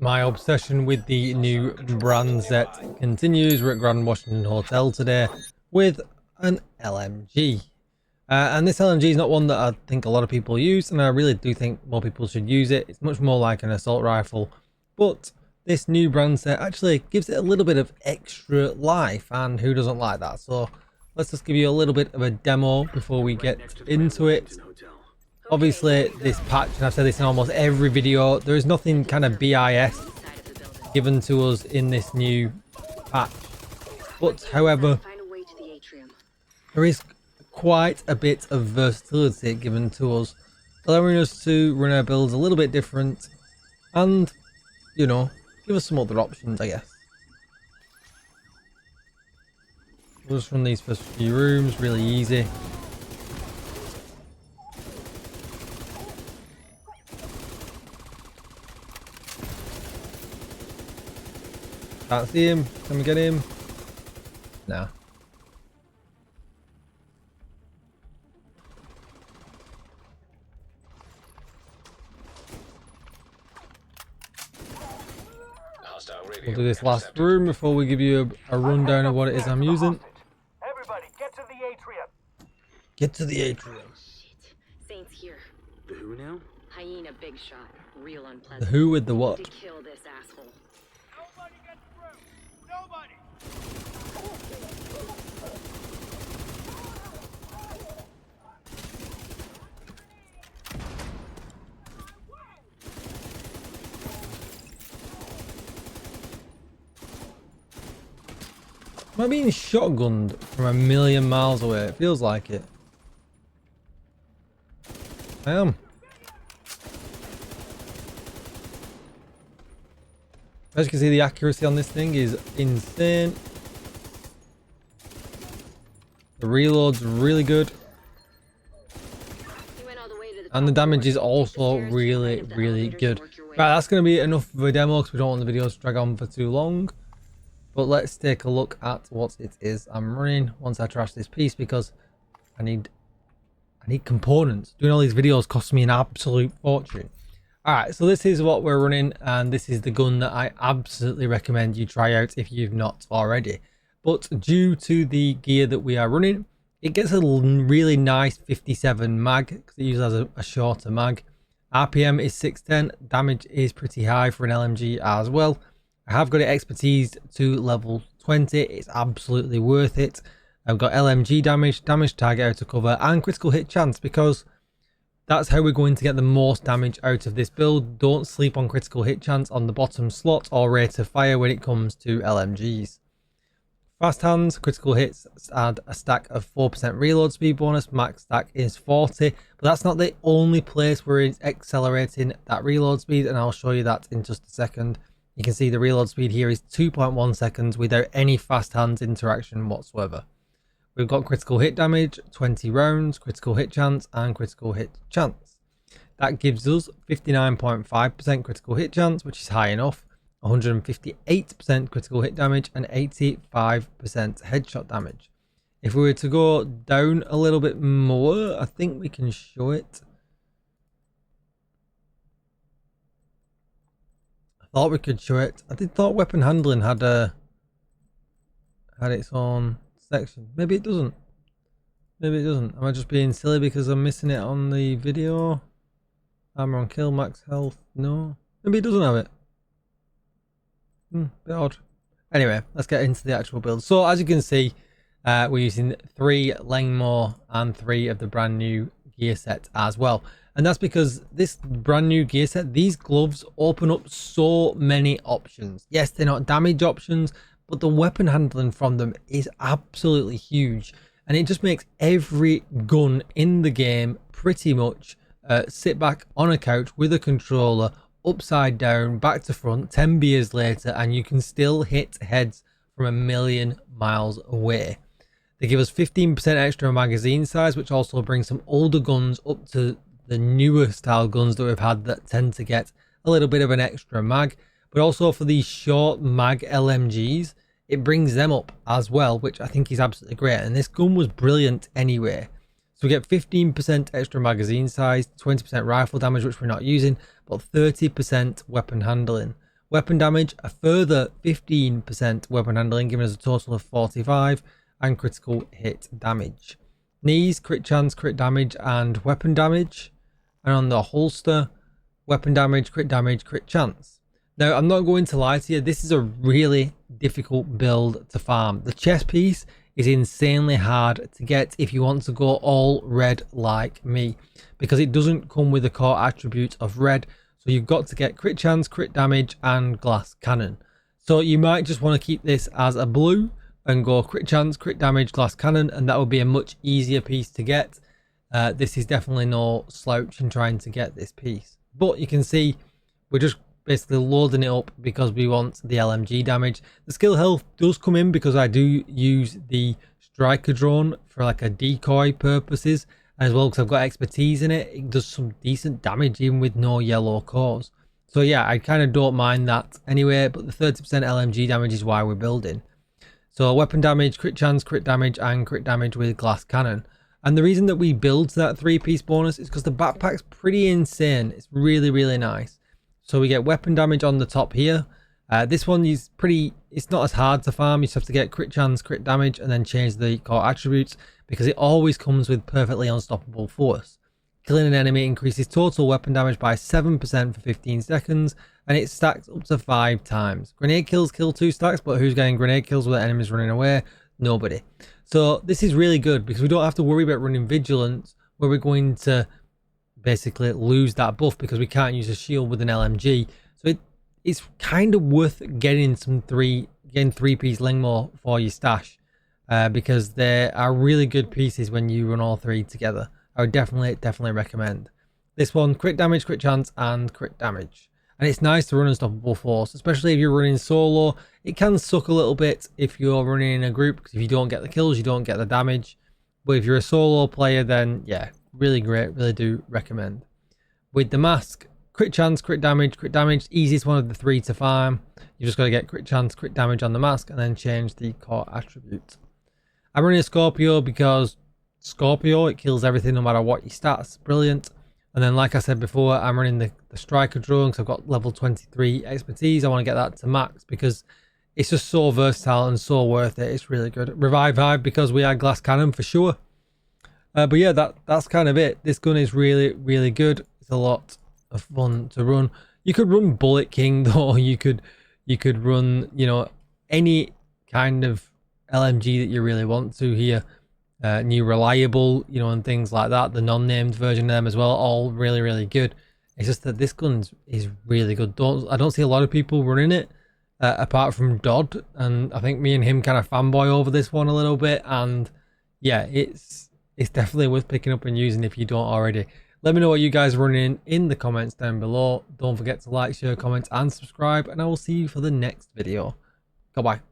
My obsession with the new brand set continues. We're at Grand Washington Hotel today with an LMG. And this LMG is not one that I think a lot of people use, and I really do think more people should use it. It's much more like an assault rifle, but this new brand set actually gives it a little bit of extra life, and who doesn't like that? So let's just give you a little bit of a demo before we get into it. Obviously, this patch, and I've said this in almost every video, there is nothing kind of BIS given to us in this new patch. But, however, there is quite a bit of versatility given to us, allowing us to run our builds a little bit different and, you know, give us some other options, I guess. We'll just run these first few rooms, really easy. Can't see him. Can we get him? No. We'll do this last room before we give you a rundown of what it is I'm using. Everybody, get to the atrium. Get to the atrium. Shit. Saints here. The who now? Hyena big shot. Real unpleasant. The who with the what? To kill this asshole. Nobody gets through. Nobody. Am I being shotgunned from a million miles away? It feels like it. I am. As you can see, the accuracy on this thing is insane. The reload's really good. And the damage is also really, really good. Right, that's going to be enough of a demo because we don't want the videos to drag on for too long. But let's take a look at what it is I'm running once I trash this piece, because I need components. Doing all these videos costs me an absolute fortune. Alright, so this is what we're running, and this is the gun that I absolutely recommend you try out if you've not already. But due to the gear that we are running, it gets a really nice 57 mag, because it uses a shorter mag. RPM is 610, damage is pretty high for an LMG as well. I have got it expertised to level 20, it's absolutely worth it. I've got LMG damage, damage target out of cover, and critical hit chance, because that's how we're going to get the most damage out of this build. Don't sleep on critical hit chance on the bottom slot or rate of fire when it comes to LMGs. Fast hands, critical hits add a stack of 4% reload speed bonus, max stack is 40, but that's not the only place where it's accelerating that reload speed, and I'll show you that in just a second. You can see the reload speed here is 2.1 seconds without any fast hands interaction whatsoever. We've got critical hit damage, 20 rounds, critical hit chance, and critical hit chance. That gives us 59.5% critical hit chance, which is high enough, 158% critical hit damage, and 85% headshot damage. If we were to go down a little bit more, I think we can show it. Thought we could show it. I did thought weapon handling had its own section. Maybe it doesn't. Maybe it doesn't. Am I just being silly because I'm missing it on the video? Armor on kill, max health. No. Maybe it doesn't have it. Bit odd. Anyway, let's get into the actual build. So as you can see, we're using 3 Langmore and 3 of the brand new gear set as well. And that's because this brand new gear set, these gloves open up so many options. Yes, they're not damage options, but the weapon handling from them is absolutely huge. And it just makes every gun in the game pretty much sit back on a couch with a controller, upside down, back to front, 10 beers later, and you can still hit heads from a million miles away. They give us 15% extra magazine size, which also brings some older guns up to the newer style guns that we've had that tend to get a little bit of an extra mag. But also for these short mag LMGs, it brings them up as well, which I think is absolutely great. And this gun was brilliant anyway. So we get 15% extra magazine size, 20% rifle damage, which we're not using, but 30% weapon handling. Weapon damage, a further 15% weapon handling, giving us a total of 45, and critical hit damage. Knees, crit chance, crit damage, and weapon damage. And on the holster, weapon damage, crit chance. Now, I'm not going to lie to you, this is a really difficult build to farm. The chest piece is insanely hard to get if you want to go all red like me, because it doesn't come with the core attribute of red. So you've got to get crit chance, crit damage, and glass cannon. So you might just want to keep this as a blue and go crit chance, crit damage, glass cannon, and that would be a much easier piece to get. This is definitely no slouch in trying to get this piece. But you can see we're just basically loading it up because we want the LMG damage. The skill health does come in because I do use the striker drone for like a decoy purposes, as well because I've got expertise in it. It does some decent damage even with no yellow cores. So yeah, I kind of don't mind that anyway, but the 30% LMG damage is why we're building. So weapon damage, crit chance, crit damage, and crit damage with glass cannon. And the reason that we build that 3-piece bonus is because the backpack's pretty insane. It's really, really nice. So we get weapon damage on the top here. This one is it's not as hard to farm. You just have to get crit chance, crit damage, and then change the core attributes, because it always comes with perfectly unstoppable force. Killing an enemy increases total weapon damage by 7% for 15 seconds, and it stacks up to 5 times. Grenade kills kill 2 stacks, but who's getting grenade kills with enemies running away? Nobody. So this is really good because we don't have to worry about running vigilance, where we're going to basically lose that buff because we can't use a shield with an LMG. So it's kind of worth getting some 3-piece Lingmore for your stash, because they are really good pieces when you run all 3 together. I would definitely recommend this one. Crit damage, crit chance, and crit damage. And it's nice to run unstoppable force, especially if you're running solo. It can suck a little bit if you're running in a group, because if you don't get the kills, you don't get the damage. But if you're a solo player, then yeah, really great. Really do recommend. With the mask, crit chance, crit damage, easiest one of the 3 to farm. You just got to get crit chance, crit damage on the mask, and then change the core attribute. I'm running a Scorpio because Scorpio, it kills everything no matter what your stats. Brilliant. And then, like I said before, I'm running the striker drone because I've got level 23 expertise. I want to get that to max because it's just so versatile and so worth it. It's really good. Revive vibe because we had glass cannon for sure. But yeah, that's kind of it. This gun is really, really good. It's a lot of fun to run. You could run Bullet King though. You could run, you know, any kind of LMG that you really want to here. New Reliable, you know, and things like that. The non-named version of them as well, all really, really good. It's just that this gun is really good. I don't see a lot of people running it, apart from Dodd, and I think me and him kind of fanboy over this one a little bit. And yeah, it's definitely worth picking up and using if you don't already. Let me know what you guys are running in the comments down below. Don't forget to like, share, comment, and subscribe, and I will see you for the next video. Goodbye.